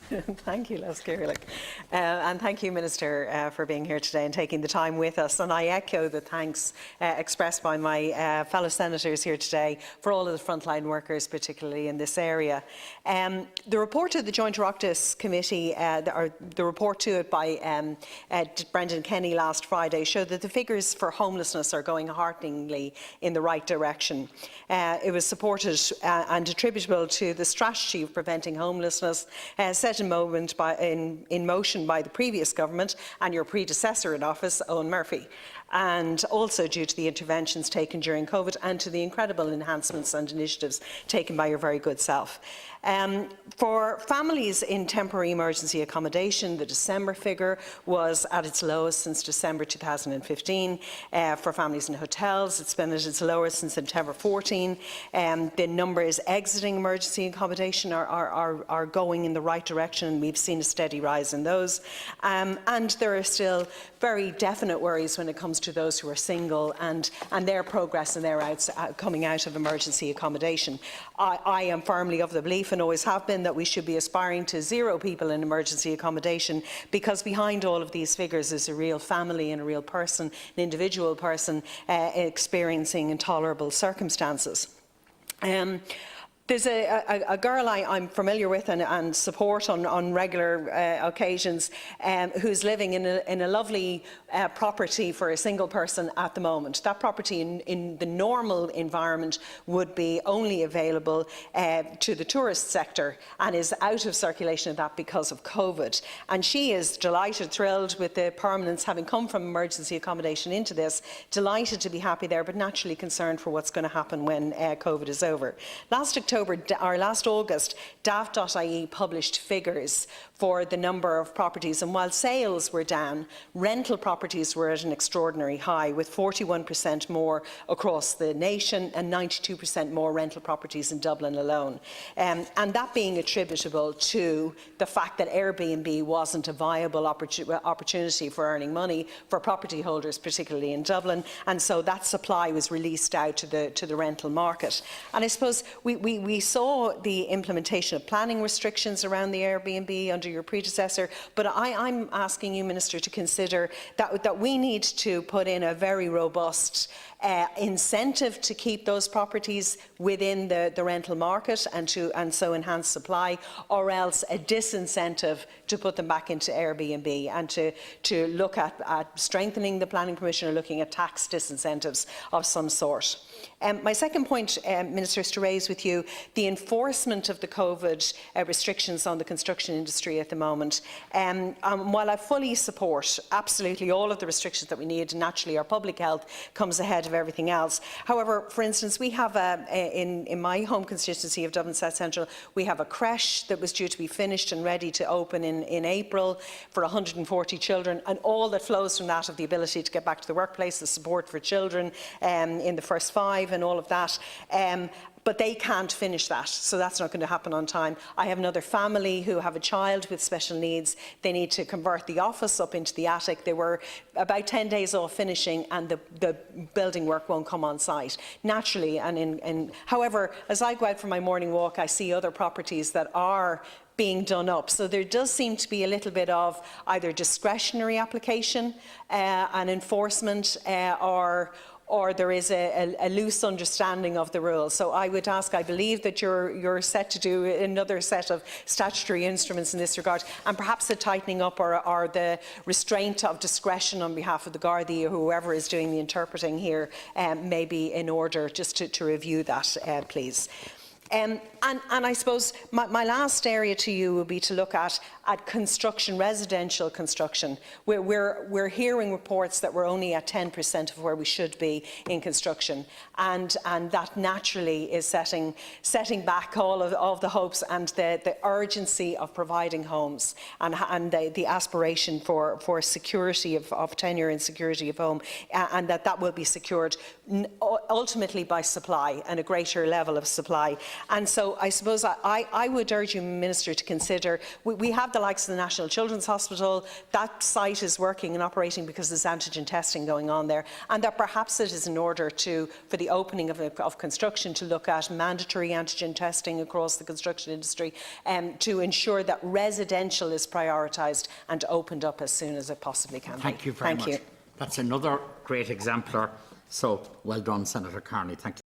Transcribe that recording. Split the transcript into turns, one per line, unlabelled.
Thank you, Les Cúrlaigh. And thank you, Minister, for being here today and taking the time with us. And I echo the thanks expressed by my fellow senators here today for all of the frontline workers, particularly in this area. The report of the Joint Oireachtas Committee, or the report to it by Brendan Kenny last Friday, showed that the figures for homelessness are going hearteningly in the right direction. It was supported and attributable to the strategy of preventing homelessness set in motion by the previous government and your predecessor in office, Owen Murphy, and also due to the interventions taken during COVID and to the incredible enhancements and initiatives taken by your very good self. For families in temporary emergency accommodation, the December figure was at its lowest since December 2015. For families in hotels, it's been at its lowest since September 14. The numbers exiting emergency accommodation are going in the right direction, and we've seen a steady rise in those. And there are still very definite worries when it comes to those who are single and their progress and their coming out of emergency accommodation. I am firmly of the belief, and always have been, that we should be aspiring to 0 people in emergency accommodation, because behind all of these figures is a real family and a real person, an individual person experiencing intolerable circumstances. There's a girl I'm familiar with and support on regular occasions, who's living in a lovely property for a single person at the moment. That property in the normal environment would be only available to the tourist sector, and is out of circulation of that because of COVID. And she is delighted, thrilled with the permanence, having come from emergency accommodation into this, delighted to be happy there, but naturally concerned for what's going to happen when COVID is over. Last August, daft.ie published figures for the number of properties, and while sales were down, rental properties were at an extraordinary high, with 41% more across the nation and 92% more rental properties in Dublin alone. And that being attributable to the fact that Airbnb wasn't a viable opportunity for earning money for property holders, particularly in Dublin, and so that supply was released out to the rental market. And I suppose we saw the implementation of planning restrictions around the Airbnb under your predecessor, but I'm asking you, Minister, to consider that we need to put in a very robust incentive to keep those properties within the rental market and so enhance supply, or else a disincentive to put them back into Airbnb, and to look at strengthening the planning permission or looking at tax disincentives of some sort. My second point, Minister, is to raise with you the enforcement of the COVID restrictions on the construction industry at the moment. While I fully support absolutely all of the restrictions that we need, and naturally our public health comes ahead of everything else. However, for instance, we have in my home constituency of Dublin South Central, we have a creche that was due to be finished and ready to open in April for 140 children, and all that flows from that, of the ability to get back to the workplace, the support for children in the first 5 and all of that. But they can't finish that, so that's not going to happen on time. I have another family who have a child with special needs. They need to convert the office up into the attic. They were about 10 days off finishing, and the building work won't come on site. Naturally, however, as I go out for my morning walk, I see other properties that are being done up. So there does seem to be a little bit of either discretionary application and enforcement, or there is a loose understanding of the rules. So I would ask, I believe that you're set to do another set of statutory instruments in this regard, and perhaps the tightening up or the restraint of discretion on behalf of the Gardaí or whoever is doing the interpreting here may be in order, just to review that, please. And I suppose my last area to you will be to look at construction, residential construction. We're hearing reports that we're only at 10% of where we should be in construction, and that naturally is setting back all of the hopes and the urgency of providing homes and the aspiration for security of tenure and security of home, and that will be secured ultimately by supply and a greater level of supply. And so I suppose I would urge you, Minister, to consider, we have the likes of the National Children's Hospital. That site is working and operating because there's antigen testing going on there, and that perhaps it is in order for the opening of construction to look at mandatory antigen testing across the construction industry, to ensure that residential is prioritised and opened up as soon as it possibly can be.
Thank you very much. That's another great exemplar. So well done, Senator Kearney. Thank you.